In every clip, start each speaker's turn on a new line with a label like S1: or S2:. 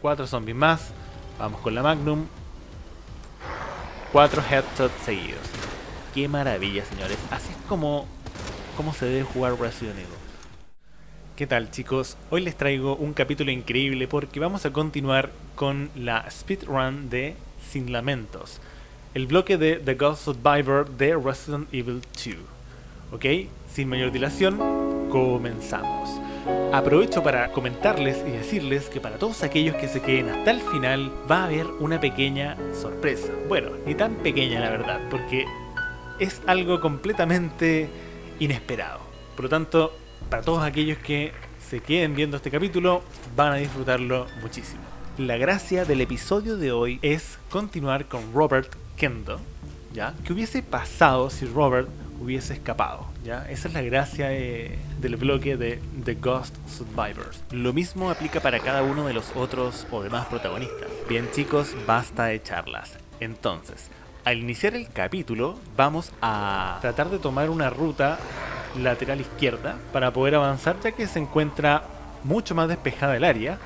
S1: 4 zombies más. Vamos con la Magnum. 4 headshots seguidos. Qué maravilla, señores. Así es como se debe jugar Resident Evil. ¿Qué tal, chicos? Hoy les traigo un capítulo increíble porque vamos a continuar con la speedrun de Sin Lamentos, el bloque de The Ghost Survivor de Resident Evil 2. ¿Ok? Sin mayor dilación, comenzamos. Aprovecho para comentarles y decirles que para todos aquellos que se queden hasta el final va a haber una pequeña sorpresa. Bueno, ni tan pequeña la verdad, porque es algo completamente inesperado. Por lo tanto, para todos aquellos que se queden viendo este capítulo, van a disfrutarlo muchísimo. La gracia del episodio de hoy es continuar con Robert Kendo, ¿ya? ¿Qué hubiese pasado si Robert hubiese escapado? ¿Ya? Esa es la gracia del bloque de The Ghost Survivors. Lo mismo aplica para cada uno de los otros o demás protagonistas. Bien, chicos, basta de charlas. Entonces, al iniciar el capítulo, vamos a tratar de tomar una ruta lateral izquierda para poder avanzar, ya que se encuentra mucho más despejada el área,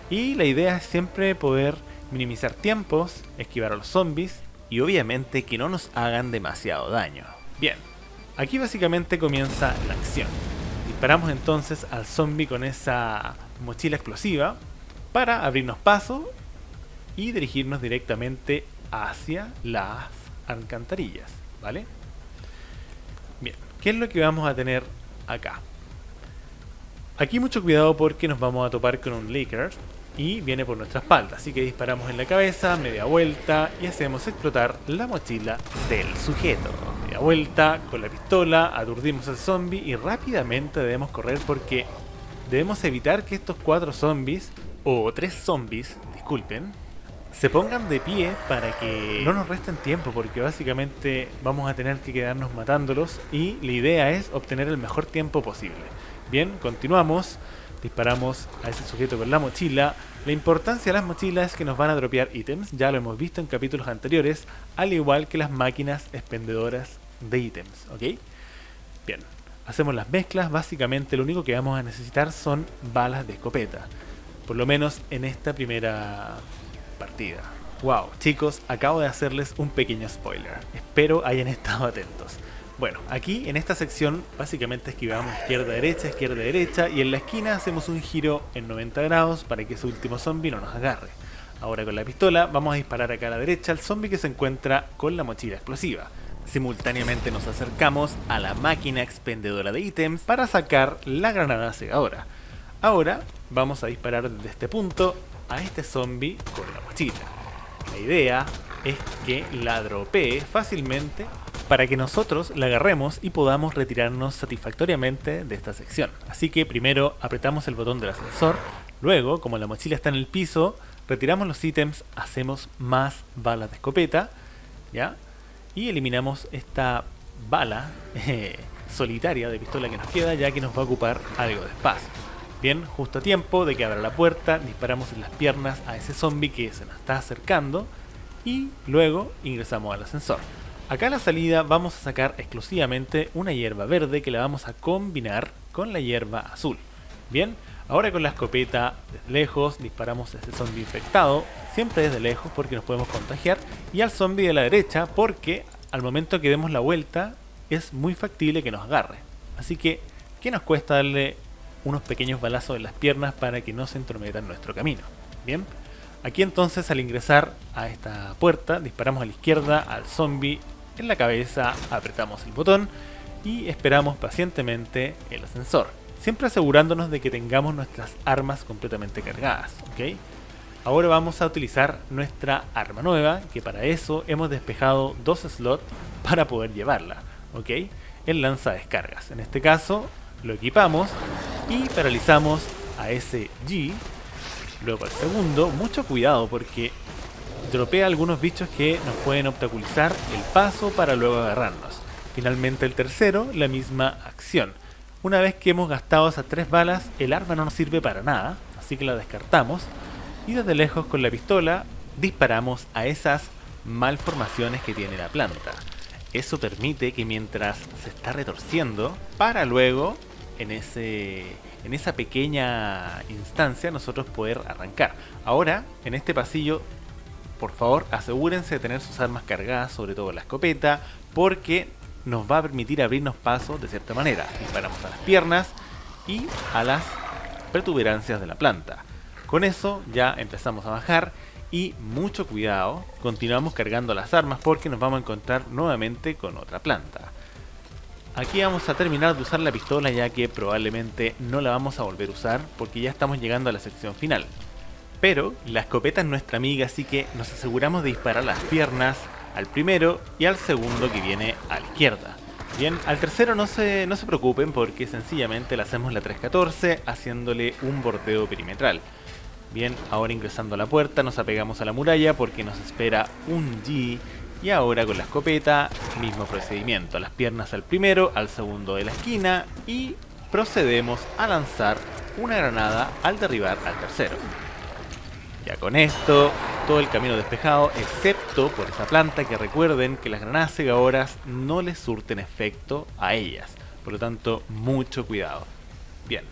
S1: y la idea es siempre poder minimizar tiempos, esquivar a los zombies y obviamente que no nos hagan demasiado daño. Bien, aquí básicamente comienza la acción. Disparamos entonces al zombie con esa mochila explosiva para abrirnos paso y dirigirnos directamente hacia las alcantarillas, ¿vale? Bien, ¿qué es lo que vamos a tener acá? Aquí mucho cuidado porque nos vamos a topar con un Licker y viene por nuestra espalda, así que disparamos en la cabeza, media vuelta y hacemos explotar la mochila del sujeto. Media vuelta con la pistola, aturdimos al zombie y rápidamente debemos correr porque debemos evitar que estos 4 zombies, o 3 zombies, disculpen, se pongan de pie para que no nos resten tiempo, porque básicamente vamos a tener que quedarnos matándolos y la idea es obtener el mejor tiempo posible. Bien, continuamos, disparamos a ese sujeto con la mochila. La importancia de las mochilas es que nos van a dropear ítems, ya lo hemos visto en capítulos anteriores, al igual que las máquinas expendedoras de ítems, ¿ok? Bien, hacemos las mezclas, básicamente lo único que vamos a necesitar son balas de escopeta, por lo menos en esta primera partida. Wow, chicos, acabo de hacerles un pequeño spoiler. Espero hayan estado atentos. Bueno, aquí en esta sección básicamente esquivamos izquierda derecha y en la esquina hacemos un giro en 90 grados para que ese último zombie no nos agarre. Ahora con la pistola vamos a disparar acá a la derecha al zombie que se encuentra con la mochila explosiva. Simultáneamente nos acercamos a la máquina expendedora de ítems para sacar la granada cegadora. Ahora vamos a disparar desde este punto a este zombie con la mochila. La idea es que la dropee fácilmente para que nosotros la agarremos y podamos retirarnos satisfactoriamente de esta sección. Así que primero apretamos el botón del ascensor, luego, como la mochila está en el piso, retiramos los ítems, hacemos más balas de escopeta, ¿ya? Y eliminamos esta bala solitaria de pistola que nos queda, ya que nos va a ocupar algo de espacio. Bien, justo a tiempo de que abra la puerta, disparamos en las piernas a ese zombie que se nos está acercando y luego ingresamos al ascensor. Acá a la salida vamos a sacar exclusivamente una hierba verde que la vamos a combinar con la hierba azul. Bien, ahora con la escopeta desde lejos disparamos a ese zombie infectado, siempre desde lejos porque nos podemos contagiar, y al zombie de la derecha porque al momento que demos la vuelta es muy factible que nos agarre. Así que, ¿qué nos cuesta darle unos pequeños balazos en las piernas para que no se entrometa en nuestro camino? Bien, aquí entonces al ingresar a esta puerta disparamos a la izquierda al zombie en la cabeza, apretamos el botón y esperamos pacientemente el ascensor, siempre asegurándonos de que tengamos nuestras armas completamente cargadas, ¿ok? Ahora vamos a utilizar nuestra arma nueva, que para eso hemos despejado 2 slots para poder llevarla, ¿ok? El lanza descargas. En este caso lo equipamos y paralizamos a ese G. Luego al segundo, mucho cuidado porque dropea algunos bichos que nos pueden obstaculizar el paso para luego agarrarnos. Finalmente el tercero, la misma acción. Una vez que hemos gastado esas 3 balas, el arma no nos sirve para nada, así que la descartamos y desde lejos con la pistola disparamos a esas malformaciones que tiene la planta. Eso permite que mientras se está retorciendo, para luego en esa pequeña instancia nosotros poder arrancar. Ahora, en este pasillo, por favor asegúrense de tener sus armas cargadas, sobre todo la escopeta, porque nos va a permitir abrirnos paso de cierta manera. Disparamos a las piernas y a las protuberancias de la planta. Con eso ya empezamos a bajar y mucho cuidado, continuamos cargando las armas porque nos vamos a encontrar nuevamente con otra planta. Aquí vamos a terminar de usar la pistola, ya que probablemente no la vamos a volver a usar porque ya estamos llegando a la sección final. Pero la escopeta es nuestra amiga, así que nos aseguramos de disparar las piernas al primero y al segundo que viene a la izquierda. Bien, al tercero no se preocupen porque sencillamente le hacemos la 314 haciéndole un bordeo perimetral. Bien, ahora ingresando a la puerta nos apegamos a la muralla porque nos espera un G. Y ahora con la escopeta, mismo procedimiento, las piernas al primero, al segundo de la esquina y procedemos a lanzar una granada al derribar al tercero. Ya con esto, todo el camino despejado, excepto por esa planta, que recuerden que las granadas segadoras no les surten efecto a ellas. Por lo tanto, mucho cuidado. Bien,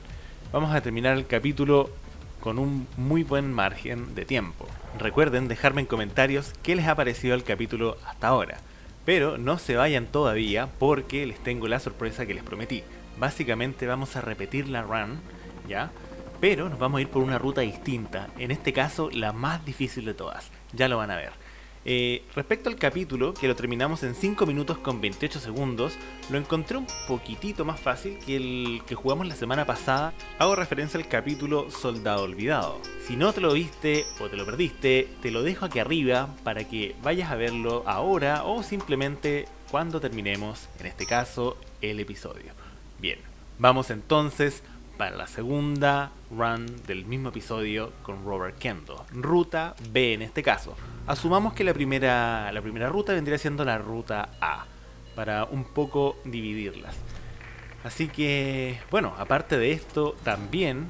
S1: vamos a terminar el capítulo con un muy buen margen de tiempo. Recuerden dejarme en comentarios qué les ha parecido el capítulo hasta ahora. Pero no se vayan todavía porque les tengo la sorpresa que les prometí. Básicamente vamos a repetir la run, ¿ya? Pero nos vamos a ir por una ruta distinta. En este caso, la más difícil de todas. Ya lo van a ver. Respecto al capítulo, que lo terminamos en 5 minutos con 28 segundos, lo encontré un poquitito más fácil que el que jugamos la semana pasada. Hago referencia al capítulo Soldado Olvidado. Si no te lo viste o te lo perdiste, te lo dejo aquí arriba para que vayas a verlo ahora o simplemente cuando terminemos, en este caso, el episodio. Bien, vamos entonces para la segunda run del mismo episodio con Robert Kendo. Ruta B en este caso. Asumamos que la primera ruta vendría siendo la ruta A, para un poco dividirlas. Así que, bueno, aparte de esto, también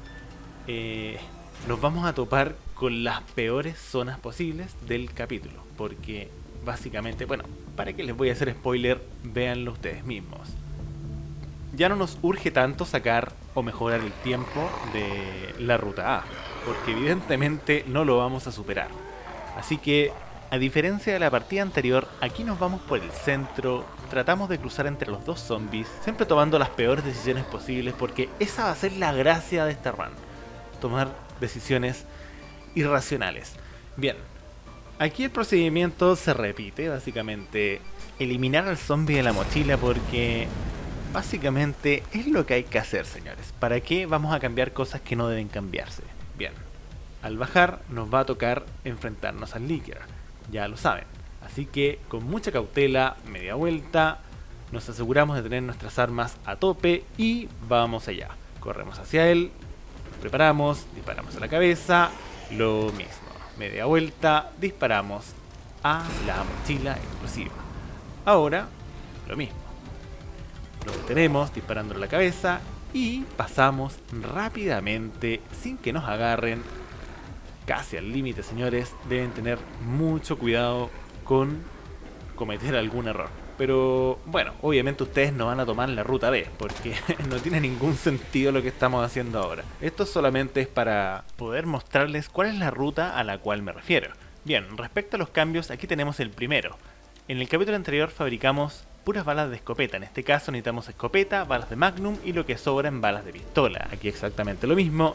S1: nos vamos a topar con las peores zonas posibles del capítulo. Porque, básicamente, bueno, para que les voy a hacer spoiler, véanlo ustedes mismos. Ya no nos urge tanto sacar o mejorar el tiempo de la ruta A, porque evidentemente no lo vamos a superar. Así que, a diferencia de la partida anterior, aquí nos vamos por el centro, tratamos de cruzar entre los dos zombies, siempre tomando las peores decisiones posibles, porque esa va a ser la gracia de esta run, tomar decisiones irracionales. Bien, aquí el procedimiento se repite, básicamente, eliminar al zombie de la mochila porque básicamente es lo que hay que hacer, señores. ¿Para qué vamos a cambiar cosas que no deben cambiarse? Bien, al bajar nos va a tocar enfrentarnos al Licker, ya lo saben. Así que con mucha cautela, media vuelta, nos aseguramos de tener nuestras armas a tope y vamos allá. Corremos hacia él, preparamos, disparamos a la cabeza, lo mismo. Media vuelta, disparamos a la mochila explosiva. Ahora, lo mismo. Lo detenemos disparando a la cabeza y pasamos rápidamente sin que nos agarren. Casi al límite, señores. Deben tener mucho cuidado con cometer algún error. Pero bueno, obviamente ustedes no van a tomar la ruta B, porque no tiene ningún sentido lo que estamos haciendo ahora. Esto solamente es para poder mostrarles cuál es la ruta a la cual me refiero. Bien, respecto a los cambios, aquí tenemos el primero. En el capítulo anterior fabricamos puras balas de escopeta. En este caso necesitamos escopeta, balas de Magnum y lo que sobra en balas de pistola. Aquí exactamente lo mismo.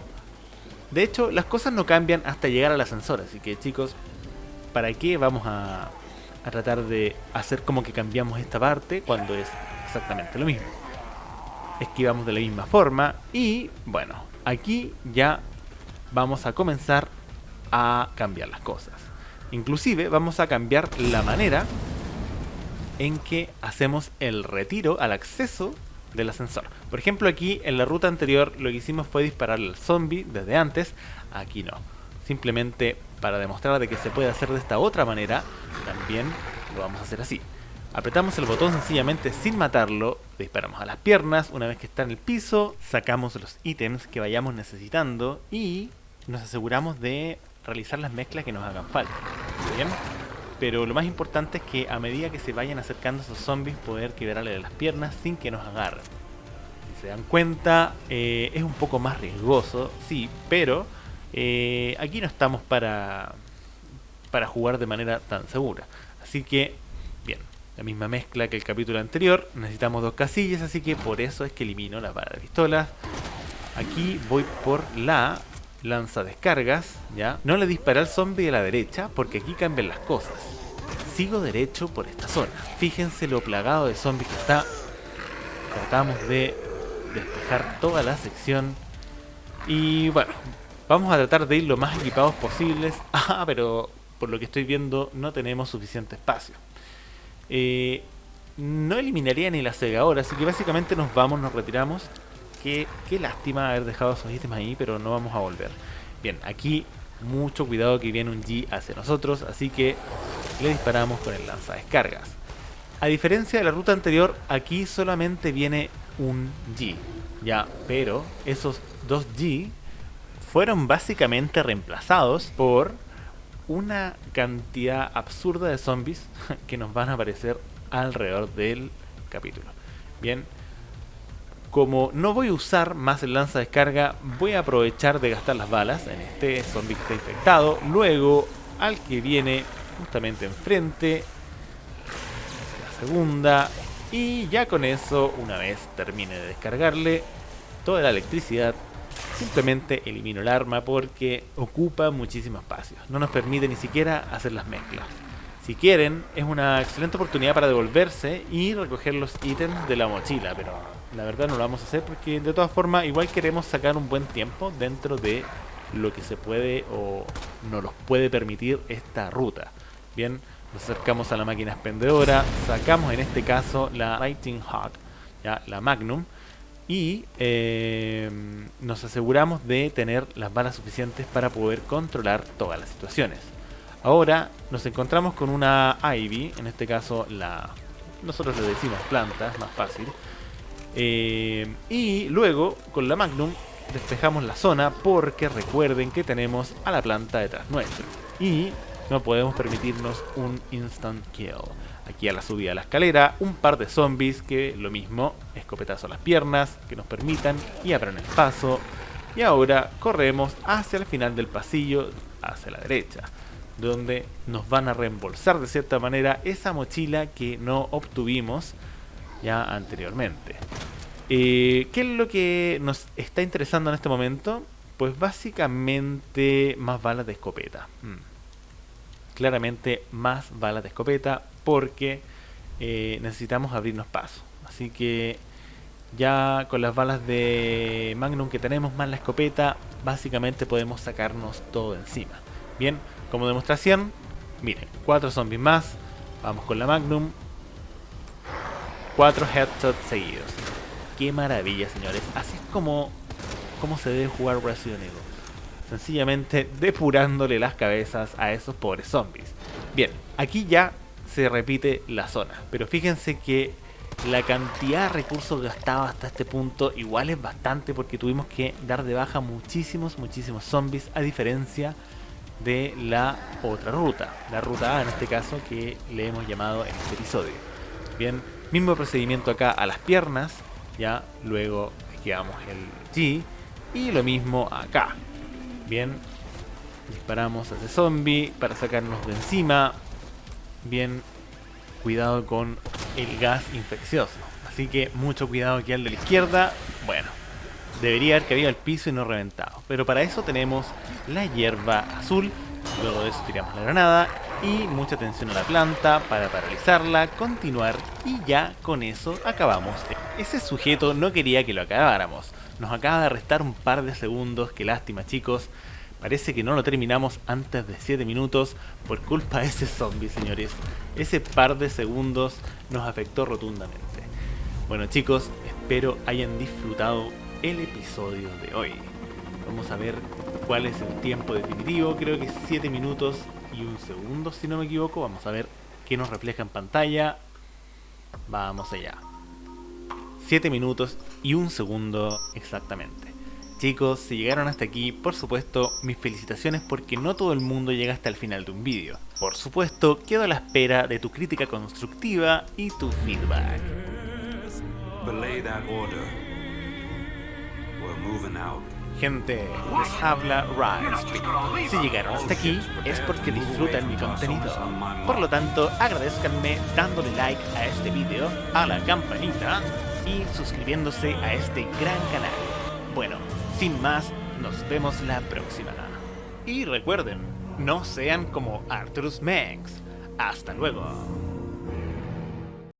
S1: De hecho, las cosas no cambian hasta llegar al ascensor, así que chicos, ¿para qué vamos a tratar de hacer como que cambiamos esta parte cuando es exactamente lo mismo? Esquivamos de la misma forma y bueno, aquí ya vamos a comenzar a cambiar las cosas. Inclusive vamos a cambiar la manera en que hacemos el retiro al acceso del ascensor. Por ejemplo, aquí en la ruta anterior lo que hicimos fue disparar al zombie desde antes. Aquí no. Simplemente para demostrar de que se puede hacer de esta otra manera, también lo vamos a hacer así. Apretamos el botón sencillamente sin matarlo, disparamos a las piernas, una vez que está en el piso, sacamos los ítems que vayamos necesitando y nos aseguramos de realizar las mezclas que nos hagan falta. ¿Bien? Pero lo más importante es que a medida que se vayan acercando esos zombies, poder quebrarle las piernas sin que nos agarren. Si se dan cuenta, es un poco más riesgoso, sí, pero aquí no estamos para jugar de manera tan segura. Así que, bien, la misma mezcla que el capítulo anterior, necesitamos 2 casillas, así que por eso es que elimino las balas de pistolas. Aquí voy por la lanza descargas, ¿ya? No le disparé al zombie de la derecha, porque aquí cambian las cosas. Sigo derecho por esta zona. Fíjense lo plagado de zombies que está. Tratamos de despejar toda la sección. Y bueno, vamos a tratar de ir lo más equipados posibles. Ah, pero por lo que estoy viendo no tenemos suficiente espacio. No eliminaría ni la cegadora, así que básicamente nos vamos, nos retiramos. Qué lástima haber dejado esos ítems ahí, pero no vamos a volver. Bien, aquí mucho cuidado que viene un G hacia nosotros, así que le disparamos con el lanzadescargas. A diferencia de la ruta anterior, aquí solamente viene un G, ya, pero esos 2 G fueron básicamente reemplazados por una cantidad absurda de zombies que nos van a aparecer alrededor del capítulo. Bien, como no voy a usar más el lanza descarga, voy a aprovechar de gastar las balas en este zombie que está infectado. Luego al que viene justamente enfrente, la segunda, y ya con eso, una vez termine de descargarle toda la electricidad, simplemente elimino el arma porque ocupa muchísimo espacio. No nos permite ni siquiera hacer las mezclas. Si quieren, es una excelente oportunidad para devolverse y recoger los ítems de la mochila, pero la verdad no lo vamos a hacer porque de todas formas igual queremos sacar un buen tiempo dentro de lo que se puede o no nos puede permitir esta ruta. Bien, nos acercamos a la máquina expendedora, sacamos en este caso la Lightning Hawk, ya, la Magnum, y nos aseguramos de tener las balas suficientes para poder controlar todas las situaciones. Ahora nos encontramos con una Ivy, en este caso nosotros le decimos planta, es más fácil. Y luego con la Magnum despejamos la zona porque recuerden que tenemos a la planta detrás nuestro. Y no podemos permitirnos un instant kill. Aquí a la subida de la escalera, un par de zombies que lo mismo, escopetazo a las piernas, que nos permitan y abran el paso. Y ahora corremos hacia el final del pasillo, hacia la derecha, donde nos van a reembolsar de cierta manera esa mochila que no obtuvimos ya anteriormente. ¿Qué es lo que nos está interesando en este momento? Pues básicamente más balas de escopeta. Claramente más balas de escopeta porque necesitamos abrirnos paso. Así que ya con las balas de Magnum que tenemos más la escopeta, básicamente podemos sacarnos todo encima. Bien, como demostración, miren, 4 zombies más. Vamos con la Magnum. 4 headshots seguidos. Qué maravilla, señores. Así es como se debe jugar Resident Evil. Sencillamente depurándole las cabezas a esos pobres zombies. Bien, aquí ya se repite la zona. Pero fíjense que la cantidad de recursos gastados hasta este punto igual es bastante porque tuvimos que dar de baja muchísimos zombies, a diferencia de la otra ruta, la ruta A en este caso, que le hemos llamado en este episodio. Bien, mismo procedimiento acá a las piernas, ya, luego esquivamos el G y lo mismo acá. Bien, disparamos a ese zombie para sacarnos de encima. Bien, cuidado con el gas infeccioso, así que mucho cuidado aquí al de la izquierda. Bueno, debería haber caído al piso y no reventado, pero para eso tenemos la hierba azul. Luego de eso tiramos la granada y mucha atención a la planta para paralizarla, continuar y ya con eso acabamos. Ese sujeto no quería que lo acabáramos. Nos acaba de restar un par de segundos, qué lástima, chicos. Parece que no lo terminamos antes de 7 minutos por culpa de ese zombie, señores. Ese par de segundos nos afectó rotundamente. Bueno, chicos, espero hayan disfrutado el episodio de hoy. Vamos a ver cuál es el tiempo definitivo. Creo que es 7 minutos y 1 segundo, si no me equivoco. Vamos a ver qué nos refleja en pantalla. Vamos allá. 7 minutos y 1 segundo exactamente. Chicos, si llegaron hasta aquí, por supuesto, mis felicitaciones porque no todo el mundo llega hasta el final de un vídeo. Por supuesto, quedo a la espera de tu crítica constructiva y tu feedback.
S2: Belay that order.
S1: Gente, les habla Ryan. Si llegaron hasta aquí es porque disfrutan mi contenido. Por lo tanto, agradezcanme dándole like a este video, a la campanita y suscribiéndose a este gran canal. Bueno, sin más, nos vemos la próxima. Y recuerden, no sean como Arthurus Mengs. Hasta luego.